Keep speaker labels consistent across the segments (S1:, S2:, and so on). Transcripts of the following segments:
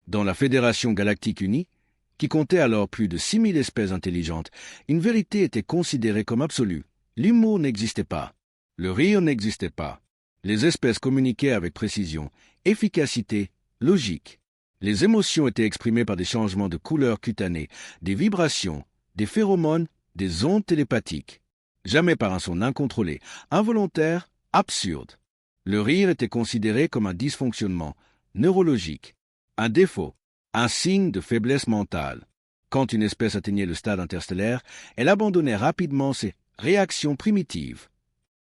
S1: Dans la Fédération Galactique Unie, qui comptait alors plus de 6000 espèces intelligentes, une vérité était considérée comme absolue. L'humour n'existait pas. Le rire n'existait pas. Les espèces communiquaient avec précision, efficacité, logique. Les émotions étaient exprimées par des changements de couleur cutanée, des vibrations, des phéromones, des ondes télépathiques. Jamais par un son incontrôlé, involontaire, absurde. Le rire était considéré comme un dysfonctionnement neurologique, un défaut, un signe de faiblesse mentale. Quand une espèce atteignait le stade interstellaire, elle abandonnait rapidement ses réactions primitives.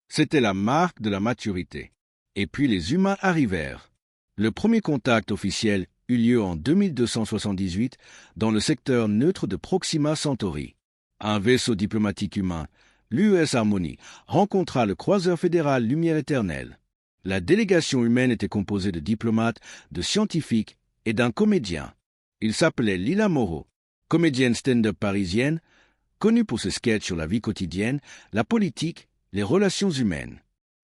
S1: C'était la marque de la maturité. Et puis les humains arrivèrent. Le premier contact officiel eut lieu en 2278 dans le secteur neutre de Proxima Centauri. Un vaisseau diplomatique humain, l'UES Harmony, rencontra le croiseur fédéral Lumière éternelle. La délégation humaine était composée de diplomates, de scientifiques et d'un comédien. Il s'appelait Lila Moreau, comédienne stand-up parisienne, connue pour ses sketchs sur la vie quotidienne, la politique, les relations humaines.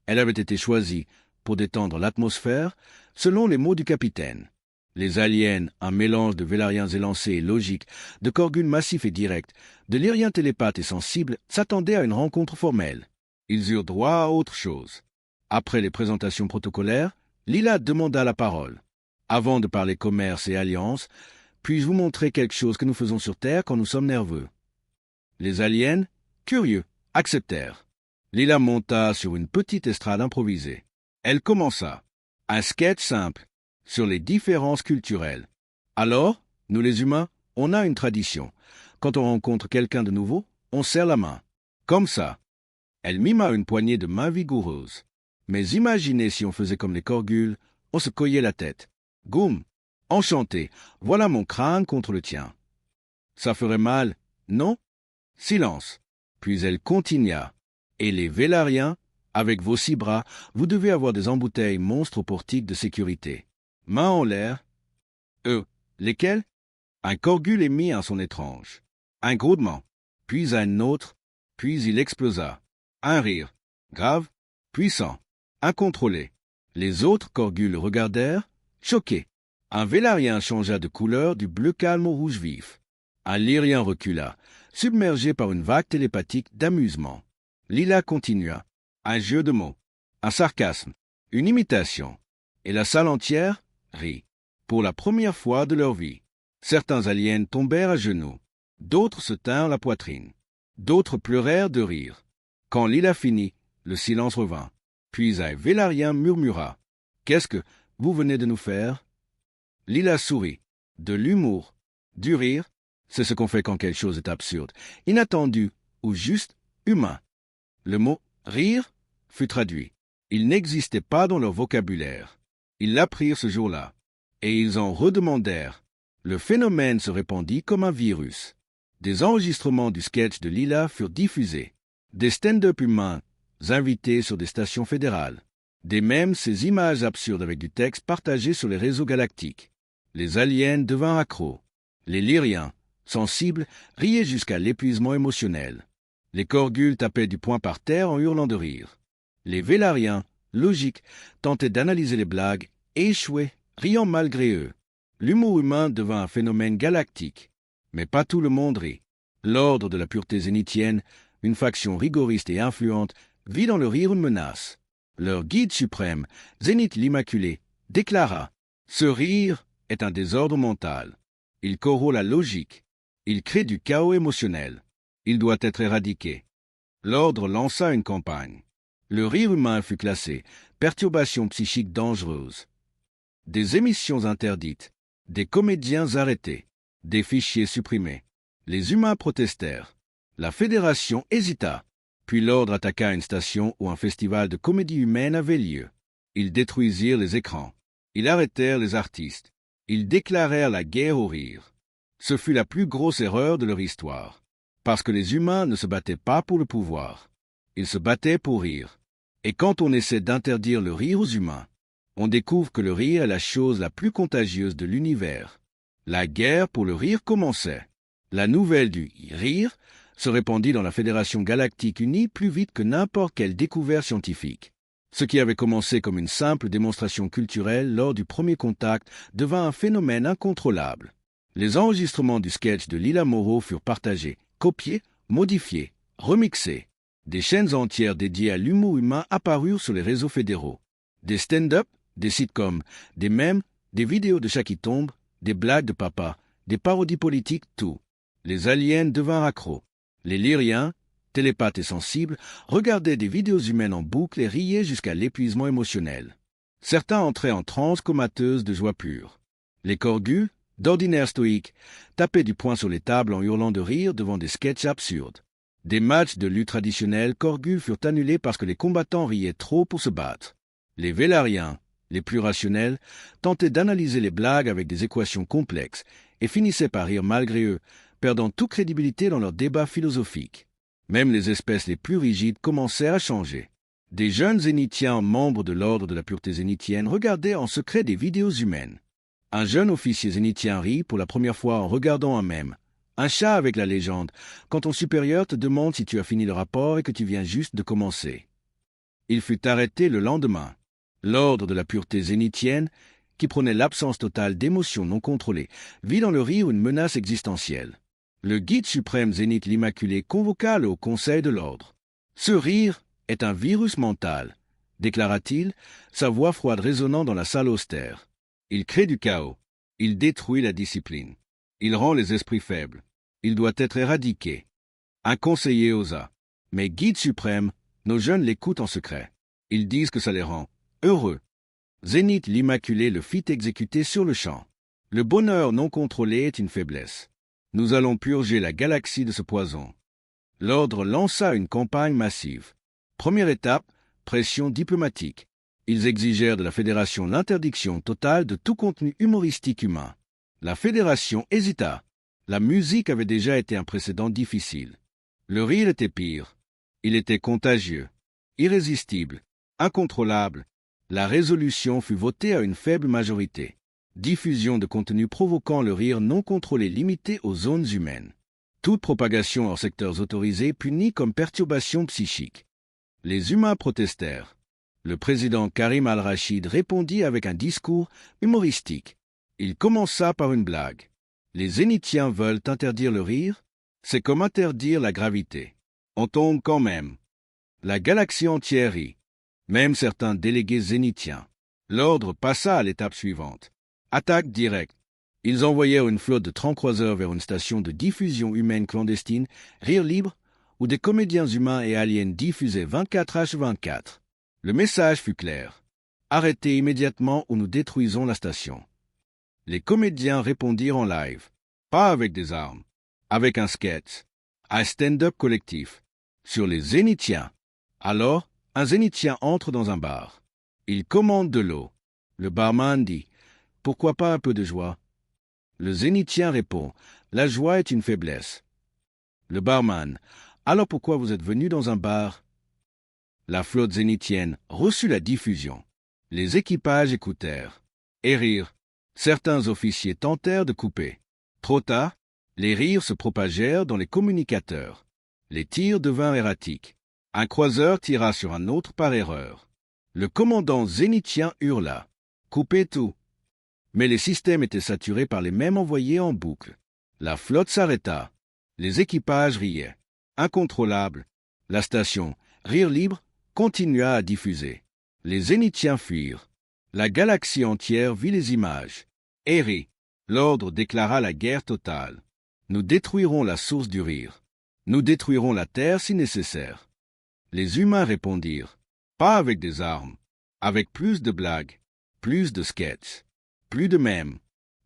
S1: Elle avait été choisie pour détendre l'atmosphère, selon les mots du capitaine. Les aliens, un mélange de Vélariens élancés et logiques, de Korguls massifs et directs, de Lyriens télépathes et sensibles, s'attendaient à une rencontre formelle. Ils eurent droit à autre chose. Après les présentations protocolaires, Lila demanda la parole. Avant de parler commerce et alliance, puis-je vous montrer quelque chose que nous faisons sur Terre quand nous sommes nerveux? Les aliens, curieux, acceptèrent. Lila monta sur une petite estrade improvisée. Elle commença. Un sketch simple sur les différences culturelles. Alors, nous les humains, on a une tradition. Quand on rencontre quelqu'un de nouveau, on serre la main. Comme ça. Elle mima une poignée de main vigoureuse. Mais imaginez si on faisait comme les Korguls, on se cognait la tête. Goum, enchanté, voilà mon crâne contre le tien. Ça ferait mal, non? Silence. Puis elle continua. Et les Vélariens, avec vos 6 bras, vous devez avoir des embouteilles monstres au portique de sécurité. Mains en l'air. Lesquels? Un Korgul émit un son étrange. Un grondement. Puis un autre. Puis il explosa. Un rire. Grave. Puissant. Incontrôlé. Les autres Korguls regardèrent, choqués. Un Vélarien changea de couleur du bleu calme au rouge vif. Un Lyrien recula, submergé par une vague télépathique d'amusement. Lila continua. Un jeu de mots, un sarcasme, une imitation. Et la salle entière rit. Pour la première fois de leur vie. Certains aliens tombèrent à genoux. D'autres se tinrent la poitrine. D'autres pleurèrent de rire. Quand Lila finit, le silence revint. Puis un Vélarien murmura. « Qu'est-ce que vous venez de nous faire ?» Lila sourit. De l'humour, du rire, c'est ce qu'on fait quand quelque chose est absurde, inattendu ou juste humain. Le mot « rire » fut traduit. Il n'existait pas dans leur vocabulaire. Ils l'apprirent ce jour-là. Et ils en redemandèrent. Le phénomène se répandit comme un virus. Des enregistrements du sketch de Lila furent diffusés. Des stand-up humains invités sur des stations fédérales. Des mèmes, ces images absurdes avec du texte partagées sur les réseaux galactiques. Les aliens devinrent accros. Les Lyriens, sensibles, riaient jusqu'à l'épuisement émotionnel. Les Korguls tapaient du poing par terre en hurlant de rire. Les Vélariens, logiques, tentaient d'analyser les blagues et échouaient, riant malgré eux. L'humour humain devint un phénomène galactique. Mais pas tout le monde rit. L'ordre de la pureté zénithienne, une faction rigoriste et influente, vit dans le rire une menace. Leur guide suprême, Zénith l'Immaculé, déclara « Ce rire est un désordre mental. Il corrompt la logique. Il crée du chaos émotionnel. Il doit être éradiqué. » L'ordre lança une campagne. Le rire humain fut classé « perturbation psychique dangereuse ». Des émissions interdites, des comédiens arrêtés, des fichiers supprimés. Les humains protestèrent. La fédération hésita. Puis l'ordre attaqua une station où un festival de comédie humaine avait lieu. Ils détruisirent les écrans. Ils arrêtèrent les artistes. Ils déclarèrent la guerre au rire. Ce fut la plus grosse erreur de leur histoire. Parce que les humains ne se battaient pas pour le pouvoir. Ils se battaient pour rire. Et quand on essaie d'interdire le rire aux humains, on découvre que le rire est la chose la plus contagieuse de l'univers. La guerre pour le rire commençait. La nouvelle du rire se répandit dans la Fédération Galactique Unie plus vite que n'importe quelle découverte scientifique. Ce qui avait commencé comme une simple démonstration culturelle lors du premier contact devint un phénomène incontrôlable. Les enregistrements du sketch de Lila Moreau furent partagés, copiés, modifiés, remixés. Des chaînes entières dédiées à l'humour humain apparurent sur les réseaux fédéraux. Des stand-up, des sitcoms, des mèmes, des vidéos de chat qui tombe, des blagues de papa, des parodies politiques, tout. Les aliens devinrent accros. Les lyriens, télépathes et sensibles, regardaient des vidéos humaines en boucle et riaient jusqu'à l'épuisement émotionnel. Certains entraient en transe comateuse de joie pure. Les corgus, d'ordinaire stoïques, tapaient du poing sur les tables en hurlant de rire devant des sketchs absurdes. Des matchs de lutte traditionnels corgus furent annulés parce que les combattants riaient trop pour se battre. Les vélariens, les plus rationnels, tentaient d'analyser les blagues avec des équations complexes et finissaient par rire malgré eux, perdant toute crédibilité dans leurs débats philosophiques. Même les espèces les plus rigides commencèrent à changer. Des jeunes zénithiens membres de l'ordre de la pureté zénithienne regardaient en secret des vidéos humaines. Un jeune officier zénithien rit pour la première fois en regardant un mème. Un chat avec la légende, quand ton supérieur te demande si tu as fini le rapport et que tu viens juste de commencer. Il fut arrêté le lendemain. L'ordre de la pureté zénithienne, qui prônait l'absence totale d'émotions non contrôlées, vit dans le rire une menace existentielle. Le guide suprême zénith l'Immaculé convoqua le Haut Conseil de l'ordre. « Ce rire est un virus mental », déclara-t-il, sa voix froide résonnant dans la salle austère. Il crée du chaos. Il détruit la discipline. Il rend les esprits faibles. Il doit être éradiqué. Un conseiller osa. Mais guide suprême, nos jeunes l'écoutent en secret. Ils disent que ça les rend heureux. Zénith l'Immaculé le fit exécuter sur le champ. Le bonheur non contrôlé est une faiblesse. Nous allons purger la galaxie de ce poison. L'ordre lança une campagne massive. Première étape, pression diplomatique. Ils exigèrent de la Fédération l'interdiction totale de tout contenu humoristique humain. La Fédération hésita. La musique avait déjà été un précédent difficile. Le rire était pire. Il était contagieux, irrésistible, incontrôlable. La résolution fut votée à une faible majorité. Diffusion de contenu provoquant le rire non contrôlé limité aux zones humaines. Toute propagation hors secteurs autorisés punie comme perturbation psychique. Les humains protestèrent. Le président Karim al-Rachid répondit avec un discours humoristique. Il commença par une blague. Les zénithiens veulent interdire le rire? C'est comme interdire la gravité. On tombe quand même. La galaxie entière rit. Même certains délégués zénithiens. L'ordre passa à l'étape suivante. Attaque directe. Ils envoyèrent une flotte de 30 croiseurs vers une station de diffusion humaine clandestine, Rire Libre, où des comédiens humains et aliens diffusaient 24h24. Le message fut clair. Arrêtez immédiatement ou nous détruisons la station. Les comédiens répondirent en live. Pas avec des armes. Avec un sketch. Un stand-up collectif. Sur les zénithiens. Alors, un zénithien entre dans un bar. Il commande de l'eau. Le barman dit « Pourquoi pas un peu de joie ?» Le zénithien répond « La joie est une faiblesse. » Le barman « Alors pourquoi vous êtes venu dans un bar ?» La flotte zénithienne reçut la diffusion. Les équipages écoutèrent. Et rire. Certains officiers tentèrent de couper. Trop tard, les rires se propagèrent dans les communicateurs. Les tirs devinrent erratiques. Un croiseur tira sur un autre par erreur. Le commandant zénithien hurla. « Coupez tout !» Mais les systèmes étaient saturés par les mêmes envoyés en boucle. La flotte s'arrêta. Les équipages riaient. Incontrôlable. La station, Rire Libre, continua à diffuser. Les zénithiens fuirent. La galaxie entière vit les images. Et rit. L'ordre déclara la guerre totale. Nous détruirons la source du rire. Nous détruirons la Terre si nécessaire. Les humains répondirent. Pas avec des armes. Avec plus de blagues. Plus de sketchs. Plus de mèmes.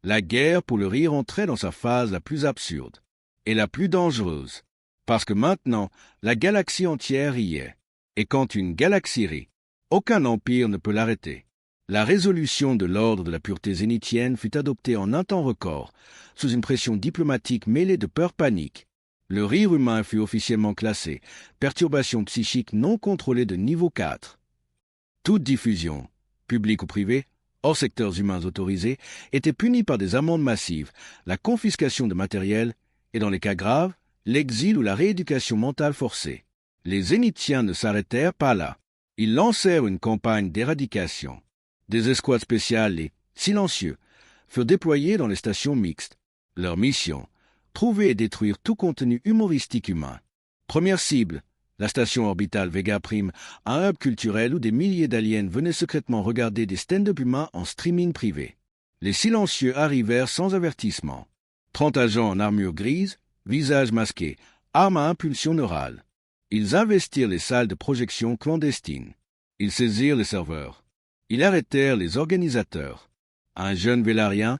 S1: La guerre pour le rire entrait dans sa phase la plus absurde. Et la plus dangereuse. Parce que maintenant, la galaxie entière riait. Et quand une galaxie rit, aucun empire ne peut l'arrêter. La résolution de l'ordre de la pureté zénithienne fut adoptée en un temps record, sous une pression diplomatique mêlée de peur panique. Le rire humain fut officiellement classé, perturbation psychique non contrôlée de niveau 4. Toute diffusion, publique ou privée, hors secteurs humains autorisés, était punie par des amendes massives, la confiscation de matériel et, dans les cas graves, l'exil ou la rééducation mentale forcée. Les zénithiens ne s'arrêtèrent pas là. Ils lancèrent une campagne d'éradication. Des escouades spéciales et silencieux furent déployés dans les stations mixtes. Leur mission, trouver et détruire tout contenu humoristique humain. Première cible, la station orbitale Vega Prime, un hub culturel où des milliers d'aliens venaient secrètement regarder des stand-up humains en streaming privé. Les silencieux arrivèrent sans avertissement. 30 agents en armure grise, visages masqués, armes à impulsion neurale. Ils investirent les salles de projection clandestines. Ils saisirent les serveurs. Ils arrêtèrent les organisateurs. Un jeune Vélarien,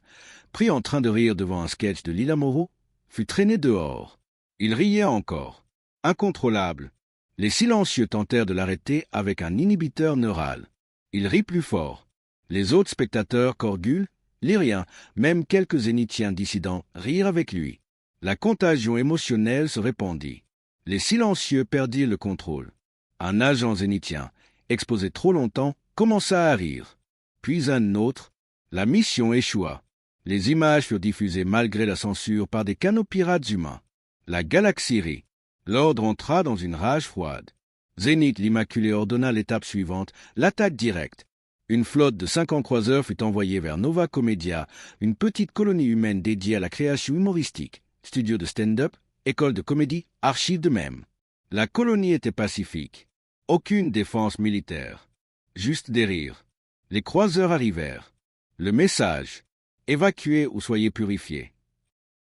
S1: pris en train de rire devant un sketch de Lila Moreau, fut traîné dehors. Il riait encore. Incontrôlable. Les silencieux tentèrent de l'arrêter avec un inhibiteur neural. Il rit plus fort. Les autres spectateurs Corgul, Lyriens, même quelques zénithiens dissidents rirent avec lui. La contagion émotionnelle se répandit. Les silencieux perdirent le contrôle. Un agent zénithien, exposé trop longtemps, commença à rire. Puis un autre. La mission échoua. Les images furent diffusées malgré la censure par des canaux pirates humains. La galaxie rit. L'ordre entra dans une rage froide. Zénith l'Immaculé ordonna l'étape suivante, l'attaque directe. Une flotte de 50 croiseurs fut envoyée vers Nova Comedia, une petite colonie humaine dédiée à la création humoristique, studio de stand-up, école de comédie, archives de mèmes. La colonie était pacifique. Aucune défense militaire. Juste des rires. Les croiseurs arrivèrent. Le message. Évacuez ou soyez purifiés.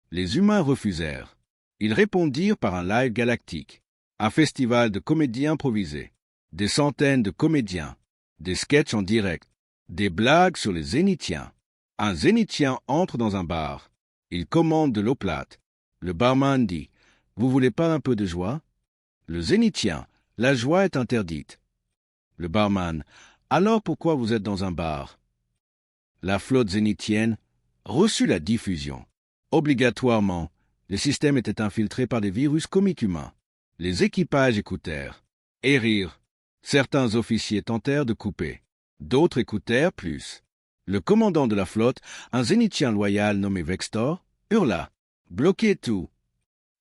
S1: Les humains refusèrent. Ils répondirent par un live galactique. Un festival de comédies improvisés. Des centaines de comédiens. Des sketchs en direct. Des blagues sur les zénithiens. Un zénithien entre dans un bar. Il commande de l'eau plate. Le barman dit « Vous voulez pas un peu de joie ?» Le zénithien « La joie est interdite. » Le barman « Alors pourquoi vous êtes dans un bar ?» La flotte zénithienne reçut la diffusion. Obligatoirement, le système était infiltré par des virus comiques humains. Les équipages écoutèrent. Et rirent. Certains officiers tentèrent de couper. D'autres écoutèrent plus. Le commandant de la flotte, un zénithien loyal nommé Vextor, hurla « Bloquez tout !»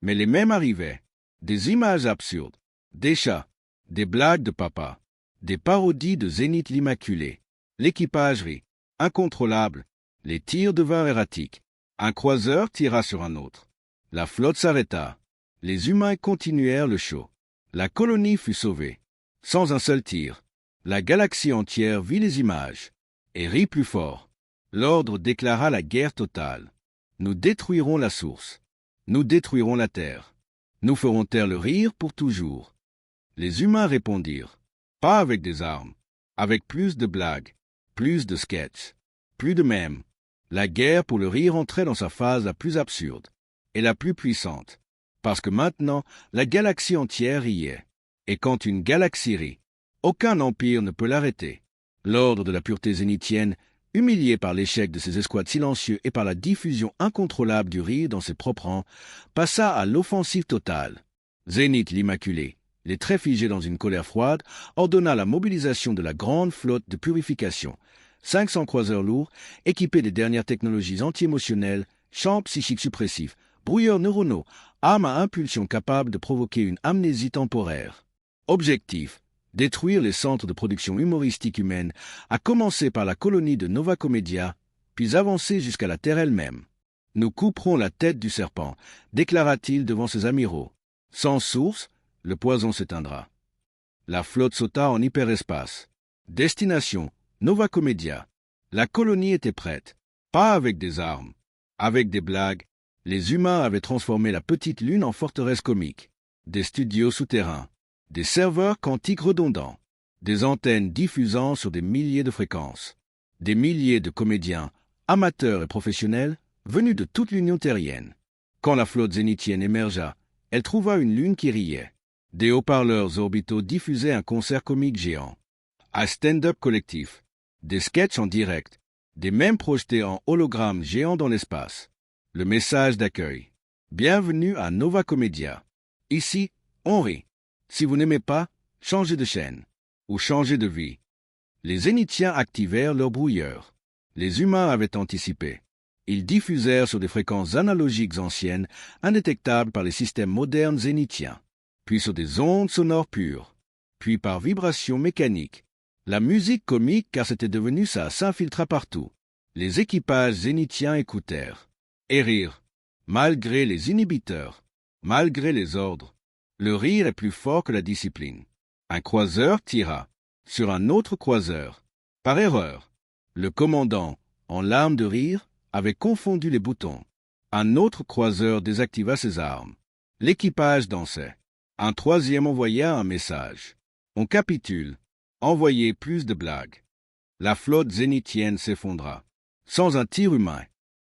S1: Mais les mêmes arrivaient. Des images absurdes. Des chats. Des blagues de papa. Des parodies de Zénith l'Immaculé. L'équipage rit. Incontrôlable. Les tirs devinrent erratiques. Un croiseur tira sur un autre. La flotte s'arrêta. Les humains continuèrent le show. La colonie fut sauvée. Sans un seul tir. La galaxie entière vit les images. Et rit plus fort. L'ordre déclara la guerre totale. Nous détruirons la source. Nous détruirons la terre. Nous ferons taire le rire pour toujours. Les humains répondirent. Pas avec des armes. Avec plus de blagues. Plus de sketchs. Plus de mèmes. La guerre pour le rire entrait dans sa phase la plus absurde. Et la plus puissante. Parce que maintenant, la galaxie entière riait. Et quand une galaxie rit, aucun empire ne peut l'arrêter. L'ordre de la pureté zénithienne, humilié par l'échec de ses escouades silencieux et par la diffusion incontrôlable du rire dans ses propres rangs, passa à l'offensive totale. Zénith l'Immaculé, les traits figés dans une colère froide, ordonna la mobilisation de la grande flotte de purification. 500 croiseurs lourds, équipés des dernières technologies anti-émotionnelles, champs psychiques suppressifs, brouilleurs neuronaux, armes à impulsion capables de provoquer une amnésie temporaire. Objectif: détruire les centres de production humoristique humaine, à commencer par la colonie de Nova Comedia, puis avancer jusqu'à la Terre elle-même. Nous couperons la tête du serpent, déclara-t-il devant ses amiraux. Sans source, le poison s'éteindra. La flotte sauta en hyperespace. Destination: Nova Comedia. La colonie était prête. Pas avec des armes. Avec des blagues. Les humains avaient transformé la petite lune en forteresse comique. Des studios souterrains. Des serveurs quantiques redondants. Des antennes diffusant sur des milliers de fréquences. Des milliers de comédiens, amateurs et professionnels, venus de toute l'Union terrienne. Quand la flotte zénithienne émergea, elle trouva une lune qui riait. Des haut-parleurs orbitaux diffusaient un concert comique géant. Un stand-up collectif. Des sketchs en direct. Des mèmes projetés en hologramme géant dans l'espace. Le message d'accueil. Bienvenue à Nova Comedia. Ici, on rit. Si vous n'aimez pas, changez de chaîne. Ou changez de vie. Les zénithiens activèrent leur brouilleur. Les humains avaient anticipé. Ils diffusèrent sur des fréquences analogiques anciennes, indétectables par les systèmes modernes zénithiens. Puis sur des ondes sonores pures. puis par vibration mécanique. La musique comique, car c'était devenu ça, s'infiltra partout. Les équipages zénithiens écoutèrent. Et rirent, malgré les inhibiteurs, malgré les ordres. Le rire est plus fort que la discipline. Un croiseur tira sur un autre croiseur. Par erreur, le commandant, en larmes de rire, avait confondu les boutons. Un autre croiseur désactiva ses armes. L'équipage dansait. Un troisième envoya un message. On capitule. Envoyez plus de blagues. La flotte zénithienne s'effondra. Sans un tir humain,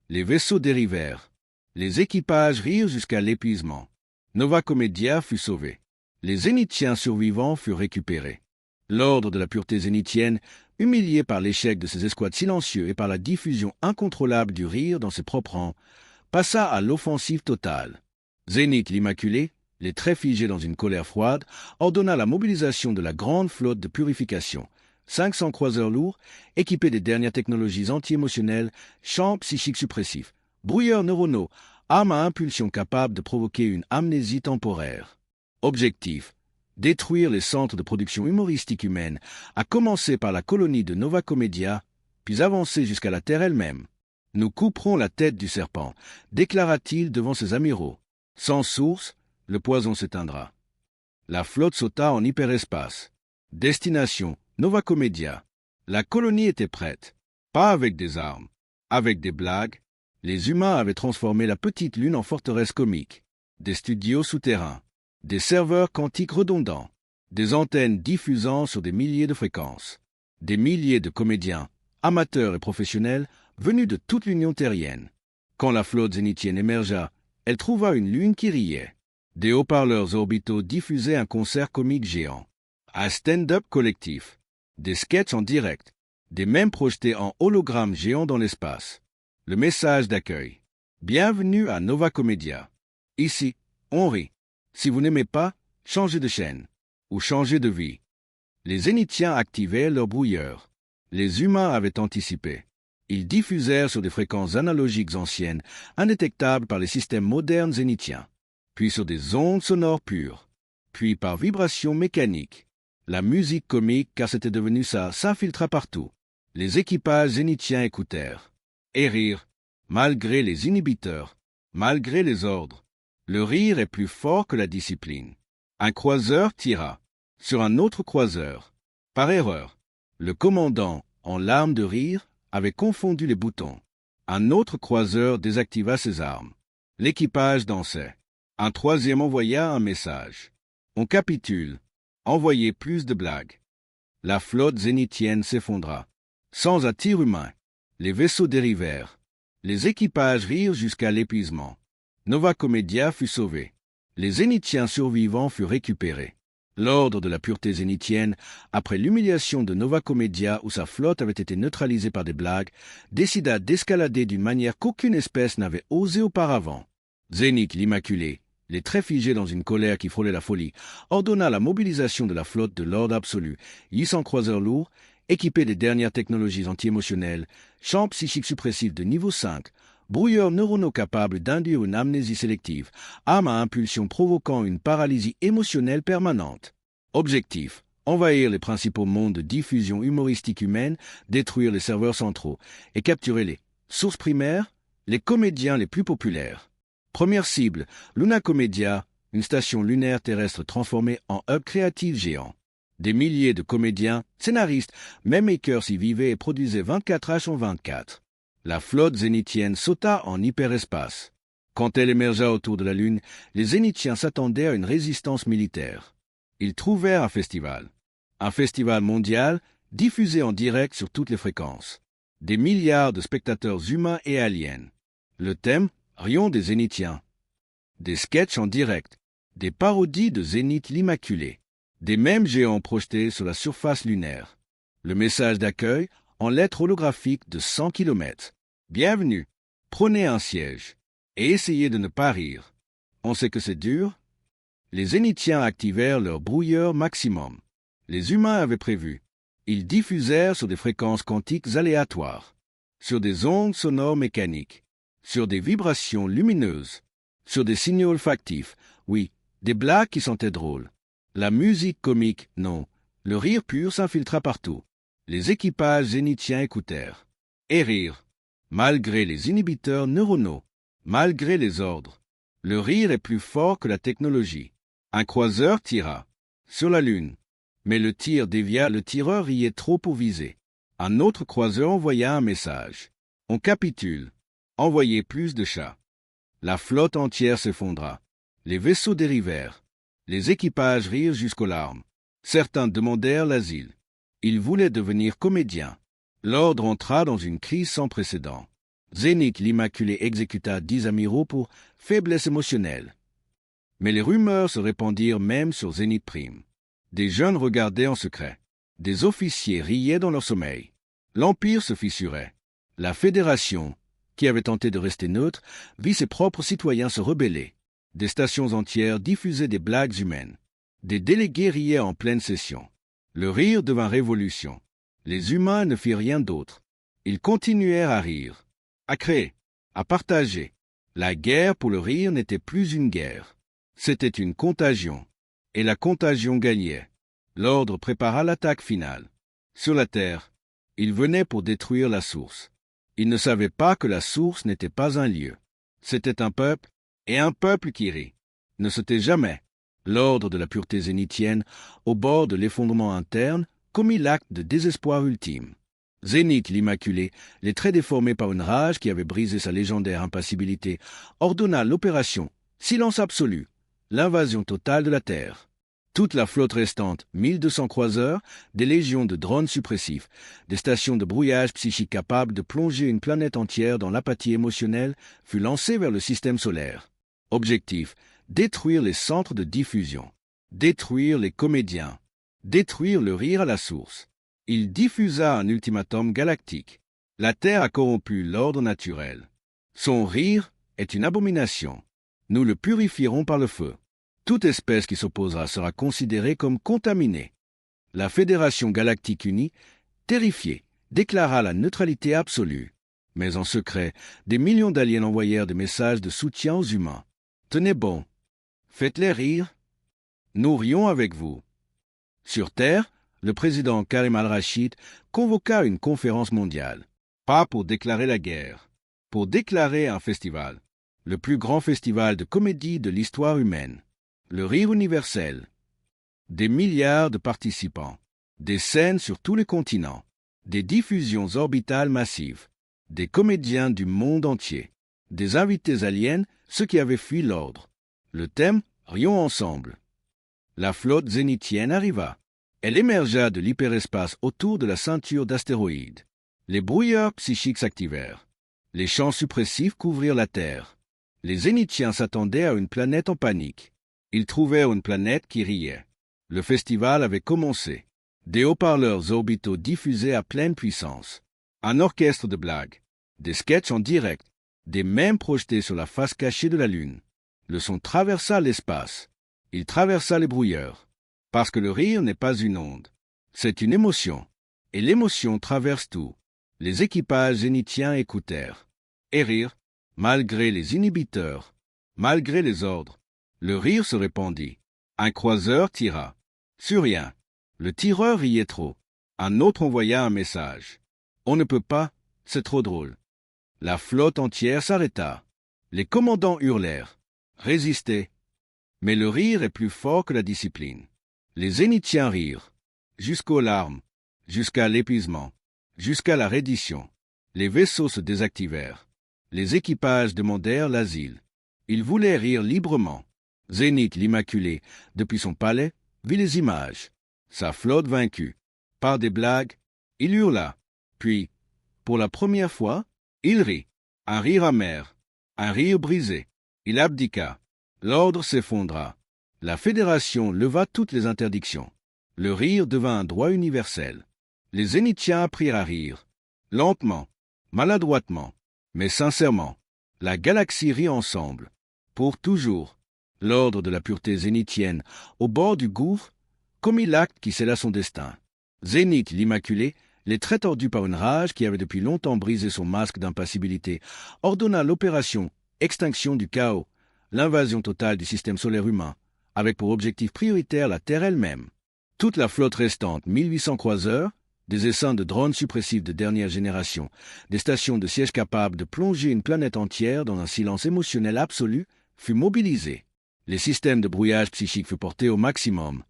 S1: les vaisseaux dérivèrent. Les équipages rirent jusqu'à l'épuisement. Nova Comedia fut sauvé. Les zénithiens survivants furent récupérés. L'ordre de la pureté zénithienne, humilié par l'échec de ses escouades silencieux et par la diffusion incontrôlable du rire dans ses propres rangs, passa à l'offensive totale. Zénith l'Immaculé, les traits figés dans une colère froide, ordonna la mobilisation de la grande flotte de purification. 500 croiseurs lourds, équipés des dernières technologies anti-émotionnelles, champs psychiques suppressifs, brouilleurs neuronaux, armes à impulsion capables de provoquer une amnésie temporaire. Objectif: détruire les centres de production humoristique humaine, à commencer par la colonie de Nova Comedia, puis avancer jusqu'à la Terre elle-même. Nous couperons la tête du serpent, déclara-t-il devant ses amiraux. Sans source, le poison s'éteindra. La flotte sauta en hyperespace. Destination: Nova Comedia. La colonie était prête. Pas avec des armes, avec des blagues. Les humains avaient transformé la petite lune en forteresse comique. Des studios souterrains, des serveurs quantiques redondants, des antennes diffusant sur des milliers de fréquences, des milliers de comédiens, amateurs et professionnels, venus de toute l'Union terrienne. Quand la flotte zénithienne émergea, elle trouva une lune qui riait. Des haut-parleurs orbitaux diffusaient un concert comique géant. Un stand-up collectif. Des sketchs en direct. Des mèmes projetés en hologramme géant dans l'espace. Le message d'accueil. Bienvenue à Nova Comedia. Ici, on rit. Si vous n'aimez pas, changez de chaîne. Ou changez de vie. Les zénithiens activaient leur brouilleur. Les humains avaient anticipé. Ils diffusèrent sur des fréquences analogiques anciennes, indétectables par les systèmes modernes zénithiens, puis sur des ondes sonores pures, puis par vibration mécanique. La musique comique, car c'était devenu ça, s'infiltra partout. Les équipages zénithiens écoutèrent. Et rirent, malgré les inhibiteurs, malgré les ordres. Le rire est plus fort que la discipline. Un croiseur tira sur un autre croiseur. Par erreur, le commandant, en larmes de rire, avait confondu les boutons. Un autre croiseur désactiva ses armes. L'équipage dansait. Un troisième envoya un message. On capitule. Envoyez plus de blagues. La flotte zénithienne s'effondra. Sans un tir humain, les vaisseaux dérivèrent. Les équipages rirent jusqu'à l'épuisement. Nova Comedia fut sauvé. Les zénithiens survivants furent récupérés. L'ordre de la pureté zénithienne, après l'humiliation de Nova Comedia où sa flotte avait été neutralisée par des blagues, décida d'escalader d'une manière qu'aucune espèce n'avait osé auparavant. Zénith l'Immaculé, les traits figés dans une colère qui frôlait la folie, ordonna la mobilisation de la flotte de l'ordre absolu, 800 croiseurs lourds, équipés des dernières technologies anti-émotionnelles, champs psychiques suppressifs de niveau 5, brouilleurs neuronaux capables d'induire une amnésie sélective, armes à impulsion provoquant une paralysie émotionnelle permanente. Objectif: envahir les principaux mondes de diffusion humoristique humaine, détruire les serveurs centraux et capturer les sources primaires, les comédiens les plus populaires. Première cible, Luna Comedia, une station lunaire terrestre transformée en hub créatif géant. Des milliers de comédiens, scénaristes, même makers y vivaient et produisaient 24h/24. La flotte zénithienne sauta en hyperespace. Quand elle émergea autour de la Lune, les zénithiens s'attendaient à une résistance militaire. Ils trouvèrent un festival mondial diffusé en direct sur toutes les fréquences. Des milliards de spectateurs humains et aliens. Le thème: Rions des zénithiens. Des sketchs en direct, des parodies de Zénith l'Immaculé, des mèmes géants projetés sur la surface lunaire. Le message d'accueil en lettres holographiques de 100 km. Bienvenue, prenez un siège et essayez de ne pas rire. On sait que c'est dur. Les zénithiens activèrent leur brouilleur maximum. Les humains avaient prévu. Ils diffusèrent sur des fréquences quantiques aléatoires, sur des ondes sonores mécaniques, sur des vibrations lumineuses, sur des signaux olfactifs, oui, des blagues qui sentaient drôles. La musique comique, non. Le rire pur s'infiltra partout. Les équipages zénithiens écoutèrent. Et rire. Malgré les inhibiteurs neuronaux, malgré les ordres, le rire est plus fort que la technologie. Un croiseur tira sur la Lune, mais le tir dévia, le tireur riait trop pour viser. Un autre croiseur envoya un message. On capitule. Envoyez plus de chats. La flotte entière s'effondra. Les vaisseaux dérivèrent. Les équipages rirent jusqu'aux larmes. Certains demandèrent l'asile. Ils voulaient devenir comédiens. L'ordre entra dans une crise sans précédent. Zénith l'Immaculé exécuta 10 amiraux pour faiblesse émotionnelle. Mais les rumeurs se répandirent même sur Zénith Prime. Des jeunes regardaient en secret. Des officiers riaient dans leur sommeil. L'Empire se fissurait. La Fédération, qui avait tenté de rester neutre, vit ses propres citoyens se rebeller. Des stations entières diffusaient des blagues humaines. Des délégués riaient en pleine session. Le rire devint révolution. Les humains ne firent rien d'autre. Ils continuèrent à rire, à créer, à partager. La guerre pour le rire n'était plus une guerre. C'était une contagion. Et la contagion gagnait. L'ordre prépara l'attaque finale. Sur la Terre, ils venaient pour détruire la source. Ils ne savaient pas que la source n'était pas un lieu. C'était un peuple, et un peuple qui rit. Ne se tait jamais. L'ordre de la pureté zénithienne, au bord de l'effondrement interne, commit l'acte de désespoir ultime. Zénith l'Immaculé, les traits déformés par une rage qui avait brisé sa légendaire impassibilité, ordonna l'opération, silence absolu, l'invasion totale de la Terre. Toute la flotte restante, 1200 croiseurs, des légions de drones suppressifs, des stations de brouillage psychique capables de plonger une planète entière dans l'apathie émotionnelle, fut lancée vers le système solaire. Objectif, détruire les centres de diffusion, détruire les comédiens, détruire le rire à la source. Il diffusa un ultimatum galactique. La Terre a corrompu l'ordre naturel. Son rire est une abomination. Nous le purifierons par le feu. Toute espèce qui s'opposera sera considérée comme contaminée. La Fédération galactique unie, terrifiée, déclara la neutralité absolue. Mais en secret, des millions d'aliens envoyèrent des messages de soutien aux humains. Tenez bon. Faites-les rire. Nous rions avec vous. Sur Terre, le président Karim al-Rachid convoqua une conférence mondiale. Pas pour déclarer la guerre, pour déclarer un festival. Le plus grand festival de comédie de l'histoire humaine. Le rire universel. Des milliards de participants. Des scènes sur tous les continents. Des diffusions orbitales massives. Des comédiens du monde entier. Des invités aliens, ceux qui avaient fui l'ordre. Le thème, rions ensemble. La flotte zénithienne arriva. Elle émergea de l'hyperespace autour de la ceinture d'astéroïdes. Les brouilleurs psychiques s'activèrent. Les champs suppressifs couvrirent la Terre. Les zénithiens s'attendaient à une planète en panique. Ils trouvèrent une planète qui riait. Le festival avait commencé. Des haut-parleurs orbitaux diffusaient à pleine puissance. Un orchestre de blagues. Des sketchs en direct. Des mèmes projetés sur la face cachée de la Lune. Le son traversa l'espace. Il traversa les brouilleurs. Parce que le rire n'est pas une onde. C'est une émotion. Et l'émotion traverse tout. Les équipages zénithiens écoutèrent. Et rire, malgré les inhibiteurs, malgré les ordres. Le rire se répandit. Un croiseur tira. Sur rien. Le tireur riait trop. Un autre envoya un message. On ne peut pas, c'est trop drôle. La flotte entière s'arrêta. Les commandants hurlèrent. Résistez. Mais le rire est plus fort que la discipline. Les zénithiens rirent. Jusqu'aux larmes. Jusqu'à l'épuisement. Jusqu'à la reddition. Les vaisseaux se désactivèrent. Les équipages demandèrent l'asile. Ils voulaient rire librement. Zénith l'Immaculé, depuis son palais, vit les images. Sa flotte vaincue. Par des blagues, il hurla. Puis, pour la première fois, il rit. Un rire amer. Un rire brisé. Il abdiqua. L'ordre s'effondra. La Fédération leva toutes les interdictions. Le rire devint un droit universel. Les zénithiens apprirent à rire. Lentement, maladroitement, mais sincèrement. La galaxie rit ensemble. Pour toujours. L'ordre de la pureté zénithienne, au bord du gouffre, commit l'acte qui scella son destin. Zénith l'Immaculé, les traits tordus par une rage qui avait depuis longtemps brisé son masque d'impassibilité, ordonna l'opération extinction du chaos, l'invasion totale du système solaire humain, avec pour objectif prioritaire la Terre elle-même. Toute la flotte restante, 1800 croiseurs, des essaims de drones suppressifs de dernière génération, des stations de siège capables de plonger une planète entière dans un silence émotionnel absolu, fut mobilisée. Les systèmes de brouillage psychique furent portés au maximum.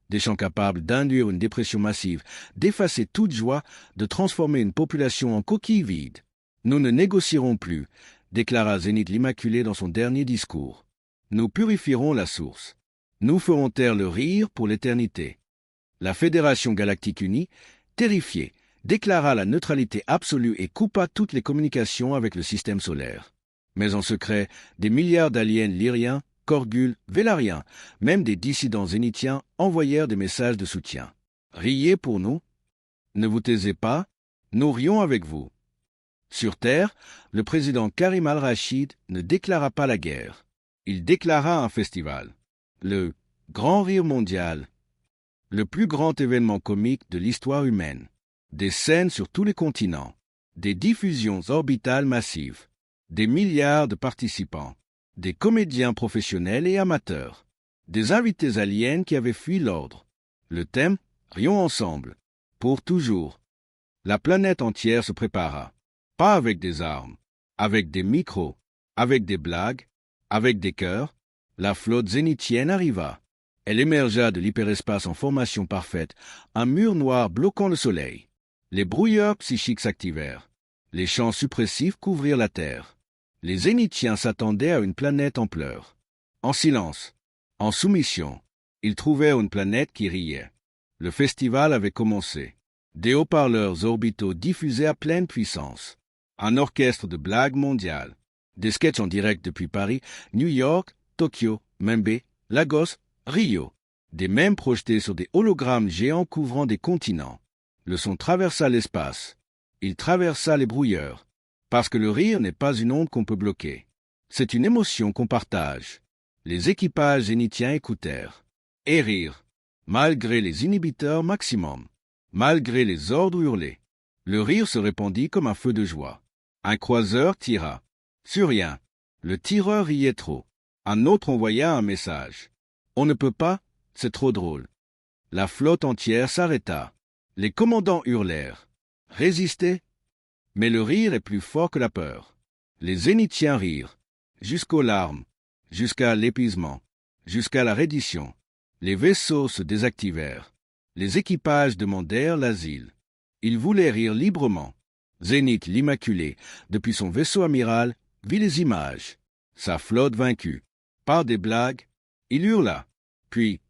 S1: Des champs capables d'induire une dépression massive, d'effacer toute joie, de transformer une population en coquille vide. Nous ne négocierons plus, déclara Zénith l'Immaculé dans son dernier discours. Nous purifierons la source. Nous ferons taire le rire pour l'éternité. La Fédération Galactique Unie, terrifiée, déclara la neutralité absolue et coupa toutes les communications avec le système solaire. Mais en secret, des milliards d'aliens lyriens, Korgul, Vélariens, même des dissidents zénithiens envoyèrent des messages de soutien. Riez pour nous. Ne vous taisez pas, nous rions avec vous. Sur Terre, le président Karim al-Rachid ne déclara pas la guerre. Il déclara un festival. Le Grand Rire Mondial. Le plus grand événement comique de l'histoire humaine. Des scènes sur tous les continents. Des diffusions orbitales massives. Des milliards de participants. Des comédiens professionnels et amateurs. Des invités aliens qui avaient fui l'ordre. Le thème, rions ensemble. Pour toujours. La planète entière se prépara. Pas avec des armes, avec des micros, avec des blagues, avec des cœurs. La flotte zénithienne arriva. Elle émergea de l'hyperespace en formation parfaite, un mur noir bloquant le soleil. Les brouilleurs psychiques s'activèrent. Les champs suppressifs couvrirent la Terre. Les zénithiens s'attendaient à une planète en pleurs. En silence, en soumission, ils trouvèrent une planète qui riait. Le festival avait commencé. Des haut-parleurs orbitaux diffusaient à pleine puissance. Un orchestre de blagues mondiales. Des sketchs en direct depuis Paris, New York, Tokyo, Membe, Lagos, Rio. Des mèmes projetés sur des hologrammes géants couvrant des continents. Le son traversa l'espace. Il traversa les brouilleurs. Parce que le rire n'est pas une onde qu'on peut bloquer. C'est une émotion qu'on partage. Les équipages zénithiens écoutèrent. Et rirent. Malgré les inhibiteurs maximum. Malgré les ordres hurlés. Le rire se répandit comme un feu de joie. Un croiseur tira. Sur rien. Le tireur riait trop. Un autre envoya un message. On ne peut pas, c'est trop drôle. La flotte entière s'arrêta. Les commandants hurlèrent. Résister? Mais le rire est plus fort que la peur. Les zénithiens rirent. Jusqu'aux larmes. Jusqu'à l'épuisement. Jusqu'à la reddition. Les vaisseaux se désactivèrent. Les équipages demandèrent l'asile. Ils voulaient rire librement. Zénith l'Immaculé, depuis son vaisseau amiral, vit les images. Sa flotte vaincue. Par des blagues, il hurla. Puis,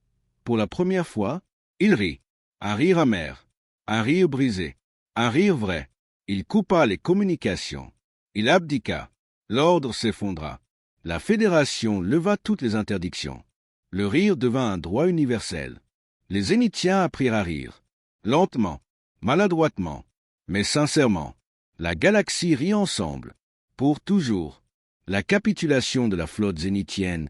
S1: pour la première fois, il rit. Un rire amer. Un rire brisé. Un rire vrai. Il coupa les communications. Il abdiqua. L'ordre s'effondra. La Fédération leva toutes les interdictions. Le rire devint un droit universel. Les zénithiens apprirent à rire. Lentement, maladroitement, mais sincèrement. La galaxie rit ensemble. Pour toujours. La capitulation de la flotte zénithienne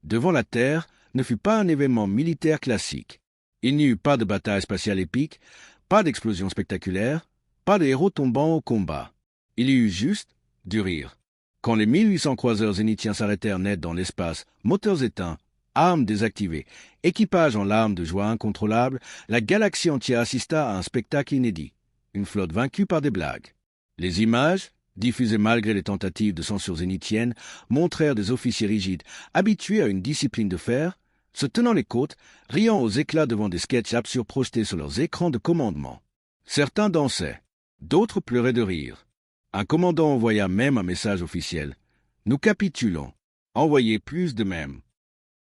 S1: devant la Terre ne fut pas un événement militaire classique. Il n'y eut pas de bataille spatiale épique, pas d'explosion spectaculaire, pas de héros tombant au combat. Il y eut juste du rire. Quand les 1800 croiseurs zénithiens s'arrêtèrent net dans l'espace, moteurs éteints, armes désactivées, équipage en larmes de joie incontrôlable, la galaxie entière assista à un spectacle inédit. Une flotte vaincue par des blagues. Les images, diffusées malgré les tentatives de censure zénithienne, montrèrent des officiers rigides, habitués à une discipline de fer, se tenant les côtes, riant aux éclats devant des sketchs absurdes projetés sur leurs écrans de commandement. Certains dansaient, d'autres pleuraient de rire. Un commandant envoya même un message officiel. « Nous capitulons. Envoyez plus de même. »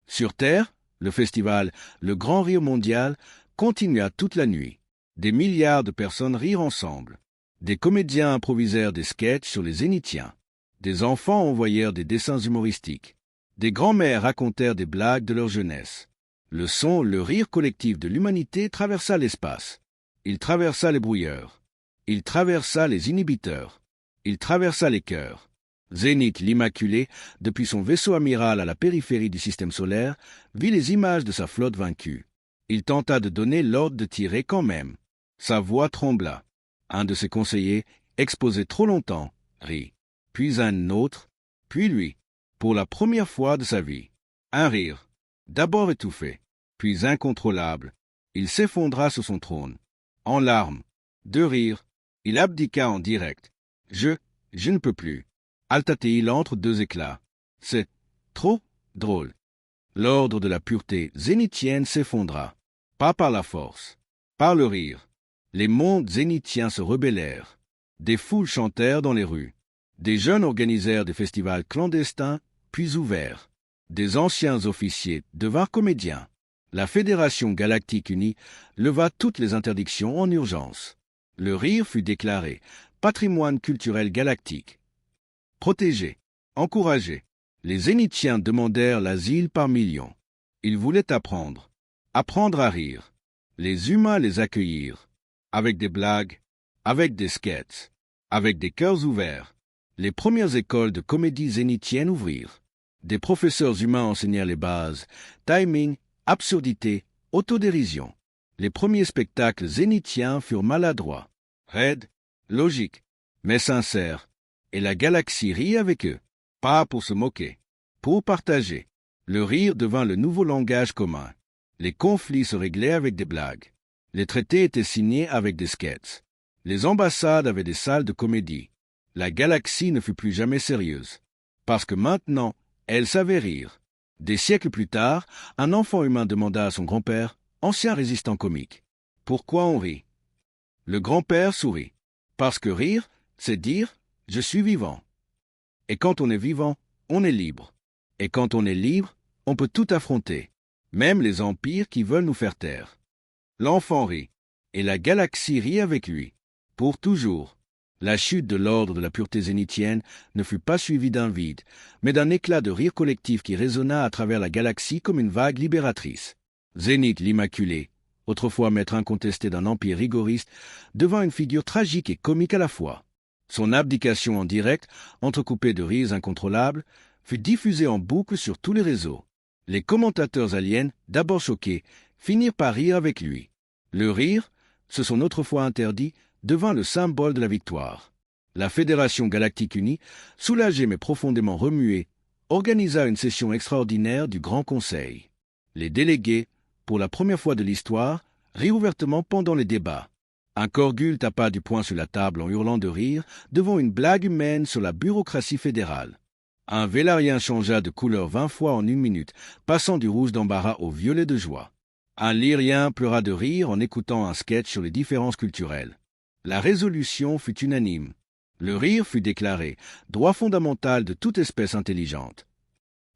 S1: Sur Terre, le festival, le Grand Rire Mondial, continua toute la nuit. Des milliards de personnes rirent ensemble. Des comédiens improvisèrent des sketchs sur les zénithiens. Des enfants envoyèrent des dessins humoristiques. Des grands-mères racontèrent des blagues de leur jeunesse. Le son, le rire collectif de l'humanité traversa l'espace. Il traversa les brouilleurs. Il traversa les inhibiteurs. Il traversa les cœurs. Zénith l'Immaculé, depuis son vaisseau amiral à la périphérie du système solaire, vit les images de sa flotte vaincue. Il tenta de donner l'ordre de tirer quand même. Sa voix trembla. Un de ses conseillers, exposé trop longtemps, rit. Puis un autre, puis lui, pour la première fois de sa vie. Un rire. D'abord étouffé, puis incontrôlable, il s'effondra sur son trône. En larmes, de rire, il abdiqua en direct. Je ne peux plus. Altatéil entre deux éclats. C'est trop drôle. L'ordre de la pureté zénithienne s'effondra. Pas par la force, par le rire. Les mondes zénithiens se rebellèrent. Des foules chantèrent dans les rues. Des jeunes organisèrent des festivals clandestins, puis ouverts. Des anciens officiers devinrent comédiens. La Fédération galactique unie leva toutes les interdictions en urgence. Le rire fut déclaré patrimoine culturel galactique. Protégé, encouragé, les Zénithiens demandèrent l'asile par millions. Ils voulaient apprendre à rire. Les humains les accueillirent, avec des blagues, avec des sketchs, avec des cœurs ouverts. Les premières écoles de comédie zénithienne ouvrirent. Des professeurs humains enseignèrent les bases, timing, absurdité, autodérision. Les premiers spectacles zénithiens furent maladroits, raides, logiques, mais sincères, et la galaxie rit avec eux, pas pour se moquer, pour partager. Le rire devint le nouveau langage commun. Les conflits se réglaient avec des blagues. Les traités étaient signés avec des sketchs. Les ambassades avaient des salles de comédie. La galaxie ne fut plus jamais sérieuse, parce que maintenant, elle savait rire. Des siècles plus tard, un enfant humain demanda à son grand-père, ancien résistant comique, « Pourquoi on rit ?» Le grand-père sourit. Parce que rire, c'est dire « Je suis vivant ». Et quand on est vivant, on est libre. Et quand on est libre, on peut tout affronter, même les empires qui veulent nous faire taire. L'enfant rit, et la galaxie rit avec lui, pour toujours. La chute de l'ordre de la pureté zénithienne ne fut pas suivie d'un vide, mais d'un éclat de rire collectif qui résonna à travers la galaxie comme une vague libératrice. Zénith l'Immaculé, autrefois maître incontesté d'un empire rigoriste, devint une figure tragique et comique à la fois. Son abdication en direct, entrecoupée de rires incontrôlables, fut diffusée en boucle sur tous les réseaux. Les commentateurs aliens, d'abord choqués, finirent par rire avec lui. Le rire, ce son autrefois interdit, devint le symbole de la victoire. La Fédération galactique unie, soulagée mais profondément remuée, organisa une session extraordinaire du Grand Conseil. Les délégués, pour la première fois de l'histoire, rirent ouvertement pendant les débats. Un Korgul tapa du poing sur la table en hurlant de rire devant une blague humaine sur la bureaucratie fédérale. Un Vélarien changea de couleur 20 fois en 1 minute, passant du rouge d'embarras au violet de joie. Un Lyrien pleura de rire en écoutant un sketch sur les différences culturelles. La résolution fut unanime. Le rire fut déclaré droit fondamental de toute espèce intelligente.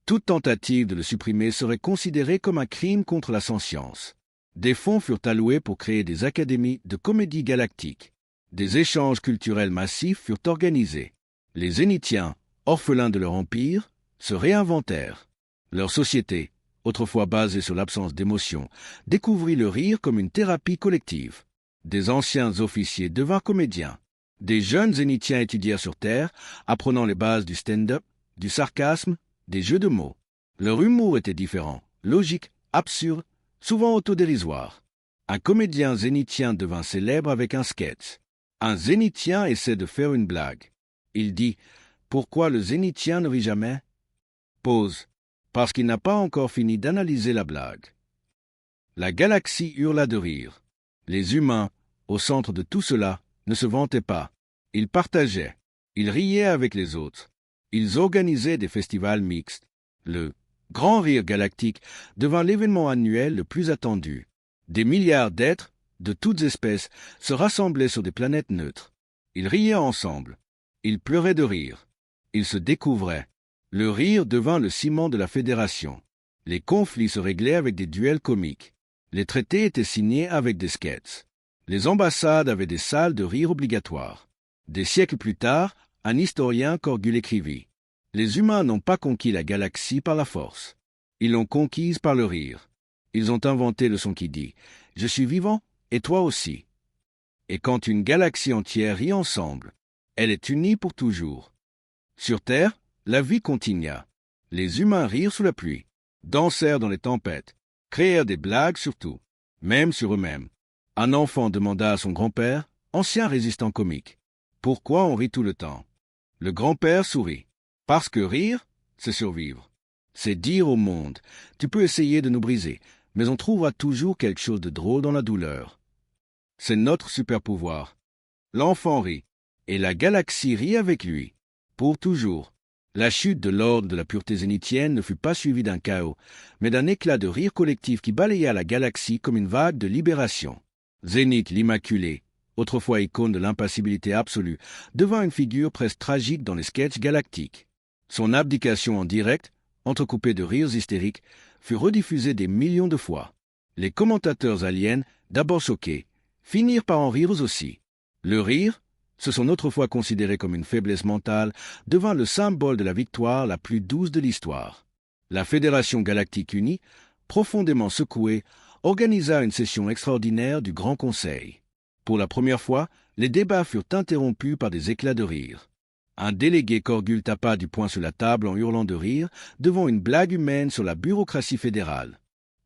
S1: Toute tentative de le supprimer serait considérée comme un crime contre la science. Des fonds furent alloués pour créer des académies de comédie galactique. Des échanges culturels massifs furent organisés. Les Zénithiens, orphelins de leur empire, se réinventèrent. Leur société, autrefois basée sur l'absence d'émotion, découvrit le rire comme une thérapie collective. Des anciens officiers devinrent comédiens. Des jeunes Zénithiens étudièrent sur Terre, apprenant les bases du stand-up, du sarcasme, des jeux de mots. Leur humour était différent, logique, absurde, souvent autodérisoire. Un comédien zénithien devint célèbre avec un sketch. Un zénithien essaie de faire une blague. Il dit « Pourquoi le zénithien ne rit jamais ?» Pause. Parce qu'il n'a pas encore fini d'analyser la blague. La galaxie hurla de rire. Les humains, au centre de tout cela, ne se vantaient pas. Ils partageaient. Ils riaient avec les autres. Ils organisaient des festivals mixtes. Le Grand Rire Galactique devint l'événement annuel le plus attendu. Des milliards d'êtres, de toutes espèces, se rassemblaient sur des planètes neutres. Ils riaient ensemble. Ils pleuraient de rire. Ils se découvraient. Le rire devint le ciment de la fédération. Les conflits se réglaient avec des duels comiques. Les traités étaient signés avec des sketchs. Les ambassades avaient des salles de rire obligatoires. Des siècles plus tard, un historien Korgul écrivit « Les humains n'ont pas conquis la galaxie par la force. Ils l'ont conquise par le rire. Ils ont inventé le son qui dit « Je suis vivant et toi aussi ». Et quand une galaxie entière rit ensemble, elle est unie pour toujours. Sur Terre, la vie continua. Les humains rirent sous la pluie, dansèrent dans les tempêtes, créèrent des blagues sur tout, même sur eux-mêmes. Un enfant demanda à son grand-père, ancien résistant comique, « Pourquoi on rit tout le temps ?» Le grand-père sourit. Parce que rire, c'est survivre. C'est dire au monde, tu peux essayer de nous briser, mais on trouvera toujours quelque chose de drôle dans la douleur. C'est notre super pouvoir. L'enfant rit, et la galaxie rit avec lui. Pour toujours. La chute de l'ordre de la pureté zénithienne ne fut pas suivie d'un chaos, mais d'un éclat de rire collectif qui balaya la galaxie comme une vague de libération. Zénith l'Immaculé, autrefois icône de l'impassibilité absolue, devint une figure presque tragique dans les sketchs galactiques. Son abdication en direct, entrecoupée de rires hystériques, fut rediffusée des millions de fois. Les commentateurs aliens, d'abord choqués, finirent par en rire aussi. Le rire, ce sont autrefois considérés comme une faiblesse mentale, devint le symbole de la victoire la plus douce de l'histoire. La Fédération Galactique Unie, profondément secouée, organisa une session extraordinaire du Grand Conseil. Pour la première fois, les débats furent interrompus par des éclats de rire. Un délégué Korgul tapa du poing sur la table en hurlant de rire devant une blague humaine sur la bureaucratie fédérale.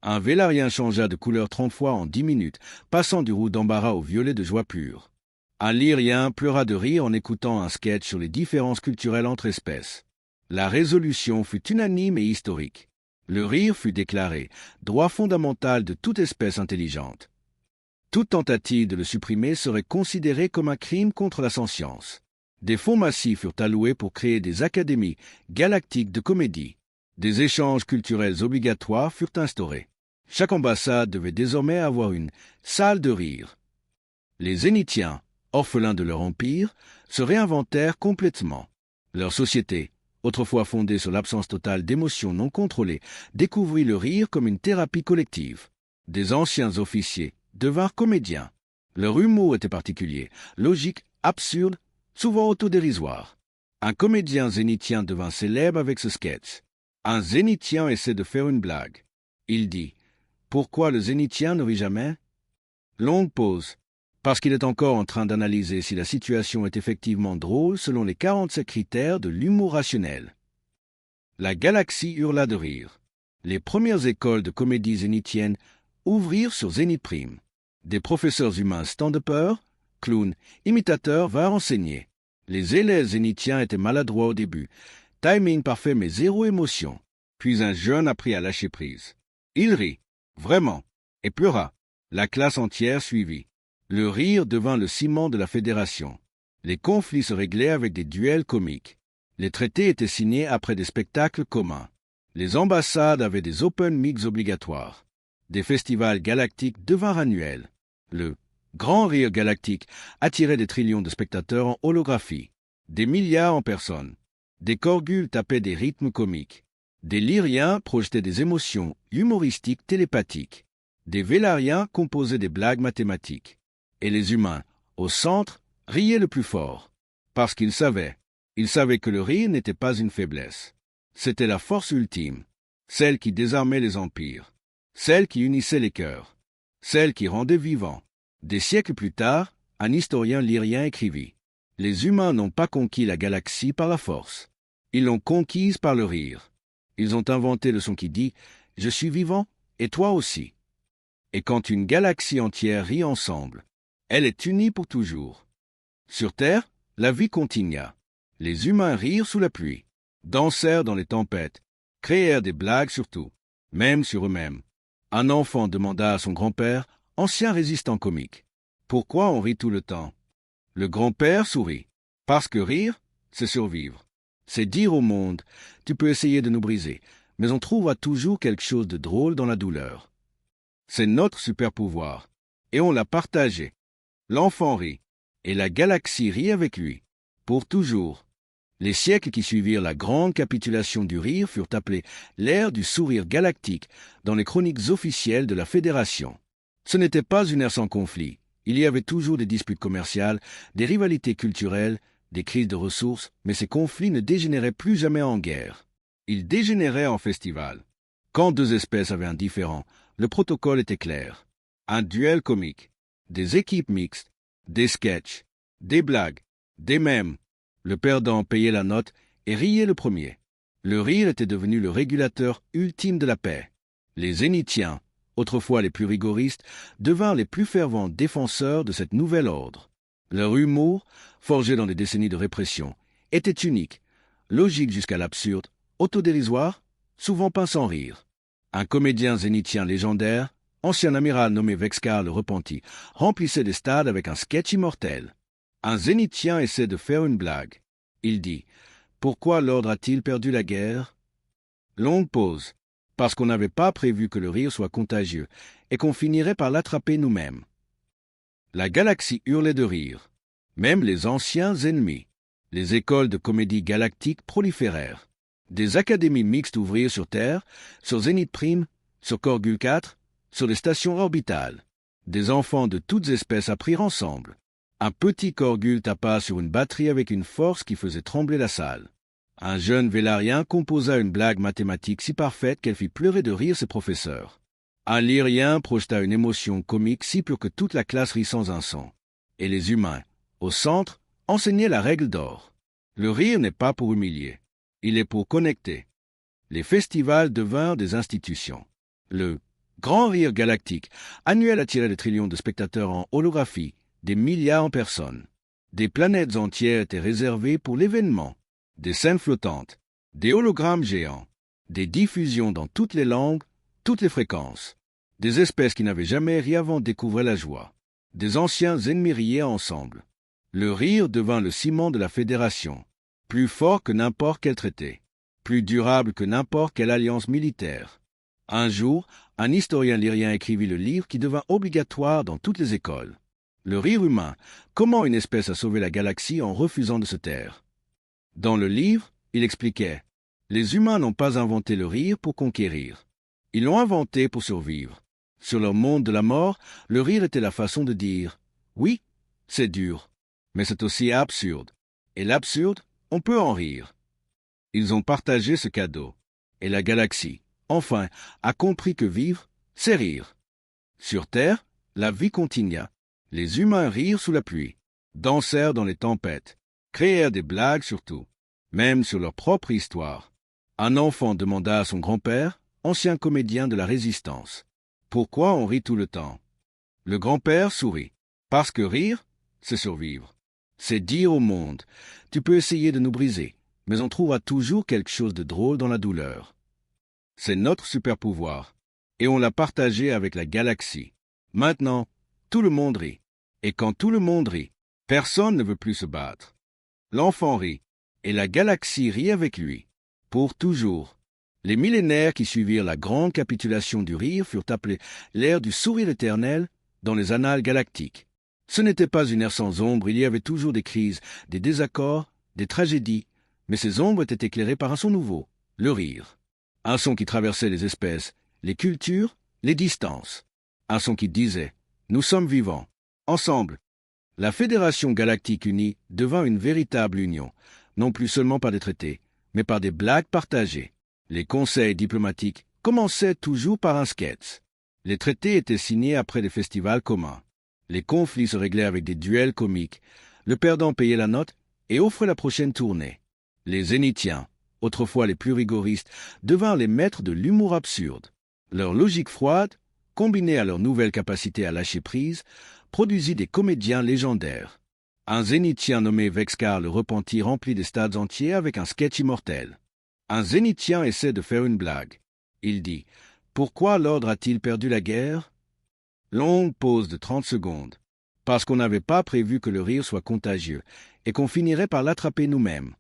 S1: Un Vélarien changea de couleur 30 fois en 10 minutes, passant du rouge d'embarras au violet de joie pure. Un Lyrien pleura de rire en écoutant un sketch sur les différences culturelles entre espèces. La résolution fut unanime et historique. Le rire fut déclaré droit fondamental de toute espèce intelligente. Toute tentative de le supprimer serait considérée comme un crime contre la sentience. Des fonds massifs furent alloués pour créer des académies galactiques de comédie. Des échanges culturels obligatoires furent instaurés. Chaque ambassade devait désormais avoir une salle de rire. Les Zénithiens, orphelins de leur empire, se réinventèrent complètement. Leur société, autrefois fondée sur l'absence totale d'émotions non contrôlées, découvrit le rire comme une thérapie collective. Des anciens officiers devinrent comédiens. Leur humour était particulier, logique, absurde, souvent autodérisoire. Un comédien zénithien devint célèbre avec ce sketch. Un zénithien essaie de faire une blague. Il dit « Pourquoi le zénithien ne rit jamais ?» Longue pause. Parce qu'il est encore en train d'analyser si la situation est effectivement drôle selon les 47 critères de l'humour rationnel. La galaxie hurla de rire. Les premières écoles de comédie zénithienne ouvrirent sur Zénith Prime. Des professeurs humains stand-uppers, clowns, imitateurs vinrent enseigner. Les élèves zénithiens étaient maladroits au début. Timing parfait mais zéro émotion. Puis un jeune apprit à lâcher prise. Il rit, vraiment, et pleura. La classe entière suivit. Le rire devint le ciment de la fédération. Les conflits se réglaient avec des duels comiques. Les traités étaient signés après des spectacles communs. Les ambassades avaient des open mics obligatoires. Des festivals galactiques devinrent annuels. Le Grand Rire Galactique attirait des trillions de spectateurs en holographie. Des milliards en personnes. Des Korgul tapaient des rythmes comiques. Des Lyriens projetaient des émotions humoristiques télépathiques. Des Vélariens composaient des blagues mathématiques. Et les humains, au centre, riaient le plus fort. Parce qu'ils savaient que le rire n'était pas une faiblesse. C'était la force ultime, celle qui désarmait les empires, celle qui unissait les cœurs, celle qui rendait vivant. Des siècles plus tard, un historien lyrien écrivit « Les humains n'ont pas conquis la galaxie par la force. Ils l'ont conquise par le rire. Ils ont inventé le son qui dit « Je suis vivant et toi aussi ». Et quand une galaxie entière rit ensemble, elle est unie pour toujours. Sur Terre, la vie continua. Les humains rirent sous la pluie, dansèrent dans les tempêtes, créèrent des blagues sur tout, même sur eux-mêmes. Un enfant demanda à son grand-père, ancien résistant comique, « Pourquoi on rit tout le temps ?» Le grand-père sourit. Parce que rire, c'est survivre. C'est dire au monde, tu peux essayer de nous briser, mais on trouvera toujours quelque chose de drôle dans la douleur. C'est notre super pouvoir, et on l'a partagé. L'enfant rit, et la galaxie rit avec lui, pour toujours. Les siècles qui suivirent la grande capitulation du rire furent appelés l'ère du sourire galactique dans les chroniques officielles de la Fédération. Ce n'était pas une ère sans conflit. Il y avait toujours des disputes commerciales, des rivalités culturelles, des crises de ressources, mais ces conflits ne dégénéraient plus jamais en guerre. Ils dégénéraient en festival. Quand deux espèces avaient un différend, le protocole était clair. Un duel comique, des équipes mixtes, des sketchs, des blagues, des mèmes. Le perdant payait la note et riait le premier. Le rire était devenu le régulateur ultime de la paix. Les Zénithiens, autrefois les plus rigoristes, devinrent les plus fervents défenseurs de cet nouvel ordre. Leur humour, forgé dans des décennies de répression, était unique, logique jusqu'à l'absurde, autodérisoire, souvent pas sans rire. Un comédien zénithien légendaire, ancien amiral nommé Vexcar le Repenti, remplissait des stades avec un sketch immortel. Un zénithien essaie de faire une blague. Il dit « Pourquoi l'ordre a-t-il perdu la guerre ?» Longue pause. Parce qu'on n'avait pas prévu que le rire soit contagieux et qu'on finirait par l'attraper nous-mêmes. La galaxie hurlait de rire. Même les anciens ennemis. Les écoles de comédie galactique proliférèrent. Des académies mixtes ouvrirent sur Terre, sur Zénith Prime, sur Korgul 4, sur les stations orbitales. Des enfants de toutes espèces apprirent ensemble. Un petit Korgul tapa sur une batterie avec une force qui faisait trembler la salle. Un jeune Vélarien composa une blague mathématique si parfaite qu'elle fit pleurer de rire ses professeurs. Un Lyrien projeta une émotion comique si pure que toute la classe rit sans un son. Et les humains, au centre, enseignaient la règle d'or. Le rire n'est pas pour humilier. Il est pour connecter. Les festivals devinrent des institutions. Le Grand Rire Galactique, annuel attirait des trillions de spectateurs en holographie, des milliards en personnes. Des planètes entières étaient réservées pour l'événement. Des scènes flottantes, des hologrammes géants, des diffusions dans toutes les langues, toutes les fréquences. Des espèces qui n'avaient jamais ri avant découvraient la joie. Des anciens ennemis riaient ensemble. Le rire devint le ciment de la fédération, plus fort que n'importe quel traité, plus durable que n'importe quelle alliance militaire. Un jour, un historien lyrien écrivit le livre qui devint obligatoire dans toutes les écoles. Le rire humain, comment une espèce a sauvé la galaxie en refusant de se taire. Dans le livre, il expliquait « Les humains n'ont pas inventé le rire pour conquérir. Ils l'ont inventé pour survivre. Sur leur monde de la mort, le rire était la façon de dire « Oui, c'est dur, mais c'est aussi absurde. Et l'absurde, on peut en rire. » Ils ont partagé ce cadeau. Et la galaxie, enfin, a compris que vivre, c'est rire. Sur Terre, la vie continua. Les humains rirent sous la pluie, dansèrent dans les tempêtes, créèrent des blagues sur tout, même sur leur propre histoire. Un enfant demanda à son grand-père, ancien comédien de la Résistance, « Pourquoi on rit tout le temps ?» Le grand-père sourit. « Parce que rire, c'est survivre. C'est dire au monde, tu peux essayer de nous briser, mais on trouvera toujours quelque chose de drôle dans la douleur. C'est notre super-pouvoir, et on l'a partagé avec la galaxie. Maintenant, tout le monde rit. Et quand tout le monde rit, personne ne veut plus se battre. L'enfant rit, et la galaxie rit avec lui. Pour toujours. Les millénaires qui suivirent la grande capitulation du rire furent appelés l'ère du sourire éternel dans les annales galactiques. Ce n'était pas une ère sans ombre, il y avait toujours des crises, des désaccords, des tragédies, mais ces ombres étaient éclairées par un son nouveau, le rire. Un son qui traversait les espèces, les cultures, les distances. Un son qui disait « Nous sommes vivants, ensemble ». La Fédération Galactique Unie devint une véritable union, non plus seulement par des traités, mais par des blagues partagées. Les conseils diplomatiques commençaient toujours par un sketch. Les traités étaient signés après des festivals communs. Les conflits se réglaient avec des duels comiques. Le perdant payait la note et offrait la prochaine tournée. Les Zénithiens, autrefois les plus rigoristes, devinrent les maîtres de l'humour absurde. Leur logique froide, combinée à leur nouvelle capacité à lâcher prise, produisit des comédiens légendaires. Un Zénithien nommé Vexcar le Repenti remplit des stades entiers avec un sketch immortel. Un Zénithien essaie de faire une blague. Il dit « Pourquoi l'ordre a-t-il perdu la guerre ?» Longue pause de 30 secondes. Parce qu'on n'avait pas prévu que le rire soit contagieux et qu'on finirait par l'attraper nous-mêmes.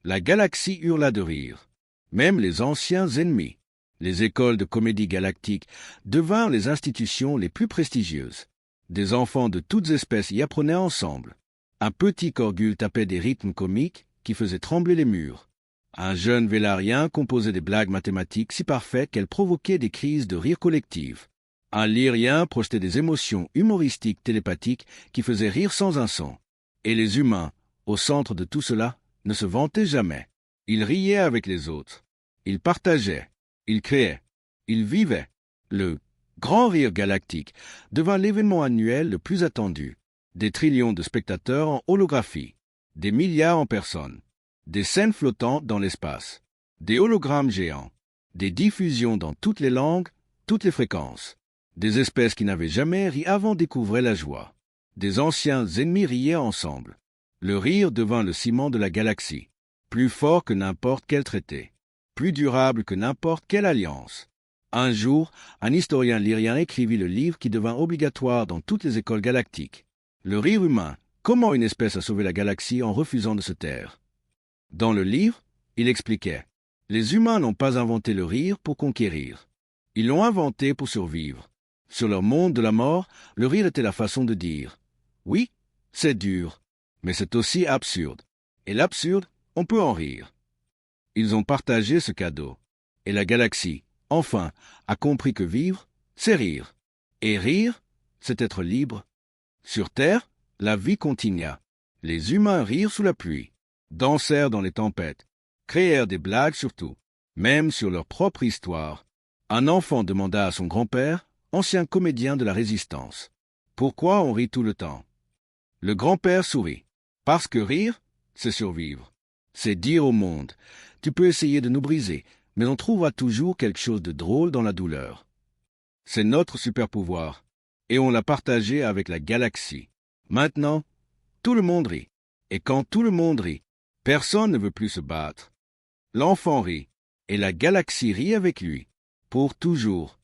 S1: La galaxie hurla de rire. Même les anciens ennemis. Les écoles de comédie galactique devinrent les institutions les plus prestigieuses. Des enfants de toutes espèces y apprenaient ensemble. Un petit Korgul tapait des rythmes comiques qui faisaient trembler les murs. Un jeune Vélarien composait des blagues mathématiques si parfaites qu'elles provoquaient des crises de rire collectif. Un Lyrien projetait des émotions humoristiques télépathiques qui faisaient rire sans un son. Et les humains, au centre de tout cela, ne se vantaient jamais. Ils riaient avec les autres. Ils partageaient. Ils créaient. Ils vivaient. Le Grand Rire Galactique devint l'événement annuel le plus attendu. Des trillions de spectateurs en holographie. Des milliards en personnes. Des scènes flottantes dans l'espace. Des hologrammes géants. Des diffusions dans toutes les langues, toutes les fréquences. Des espèces qui n'avaient jamais ri avant découvraient la joie. Des anciens ennemis riaient ensemble. Le rire devint le ciment de la galaxie, plus fort que n'importe quel traité. plus durable que n'importe quelle alliance. Un jour, un historien lyrien écrivit le livre qui devint obligatoire dans toutes les écoles galactiques. Le rire humain, comment une espèce a sauvé la galaxie en refusant de se taire. Dans le livre, il expliquait « Les humains n'ont pas inventé le rire pour conquérir. Ils l'ont inventé pour survivre. Sur leur monde de la mort, le rire était la façon de dire « Oui, c'est dur, mais c'est aussi absurde. Et l'absurde, on peut en rire. » Ils ont partagé ce cadeau. Et la galaxie, enfin, a compris que vivre, c'est rire. Et rire, c'est être libre. Sur Terre, la vie continua. Les humains rirent sous la pluie, dansèrent dans les tempêtes, créèrent des blagues sur tout, même sur leur propre histoire. Un enfant demanda à son grand-père, ancien comédien de la Résistance, « Pourquoi on rit tout le temps ?» Le grand-père sourit. « Parce que rire, c'est survivre. C'est dire au monde, tu peux essayer de nous briser, mais on trouvera toujours quelque chose de drôle dans la douleur. C'est notre super-pouvoir, et on l'a partagé avec la galaxie. Maintenant, tout le monde rit. Et quand tout le monde rit, personne ne veut plus se battre. L'enfant rit, et la galaxie rit avec lui, pour toujours.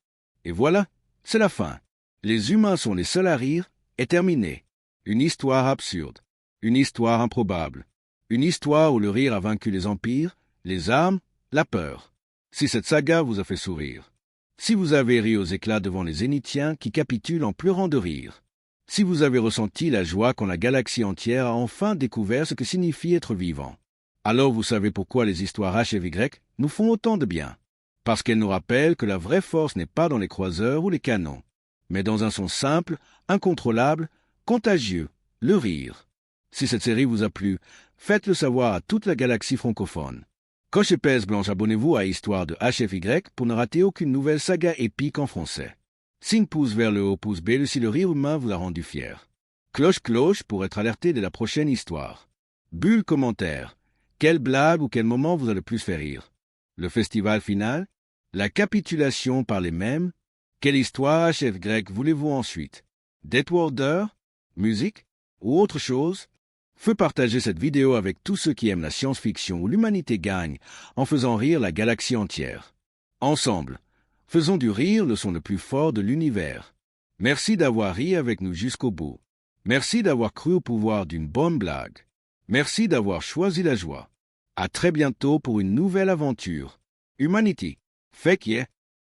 S1: Et voilà, c'est la fin. Les humains sont les seuls à rire, et terminé. Une histoire absurde, une histoire improbable, une histoire où le rire a vaincu les empires, les armes, la peur. Si cette saga vous a fait sourire, si vous avez ri aux éclats devant les Zénithiens qui capitulent en pleurant de rire, si vous avez ressenti la joie quand la galaxie entière a enfin découvert ce que signifie être vivant, alors vous savez pourquoi les histoires H et Y nous font autant de bien. Parce qu'elles nous rappellent que la vraie force n'est pas dans les croiseurs ou les canons, mais dans un son simple, incontrôlable, contagieux, le rire. Si cette série vous a plu, faites-le savoir à toute la galaxie francophone. Cochez pèse blanche, abonnez-vous à Histoire de HFY pour ne rater aucune nouvelle saga épique en français. Signe pouce vers le haut, pouce bleu si le rire humain vous a rendu fier. Cloche pour être alerté de la prochaine histoire. Bulle commentaire. Quelle blague ou quel moment vous a le plus fait rire? Le festival final? La capitulation par les mêmes? Quelle histoire HFY voulez-vous ensuite? Death Order? Musique? Ou autre chose? Feu partager cette vidéo avec tous ceux qui aiment la science-fiction où l'humanité gagne en faisant rire la galaxie entière. Ensemble, faisons du rire le son le plus fort de l'univers. Merci d'avoir ri avec nous jusqu'au bout. Merci d'avoir cru au pouvoir d'une bonne blague. Merci d'avoir choisi la joie. À très bientôt pour une nouvelle aventure. Humanity. Fait qu'il y ait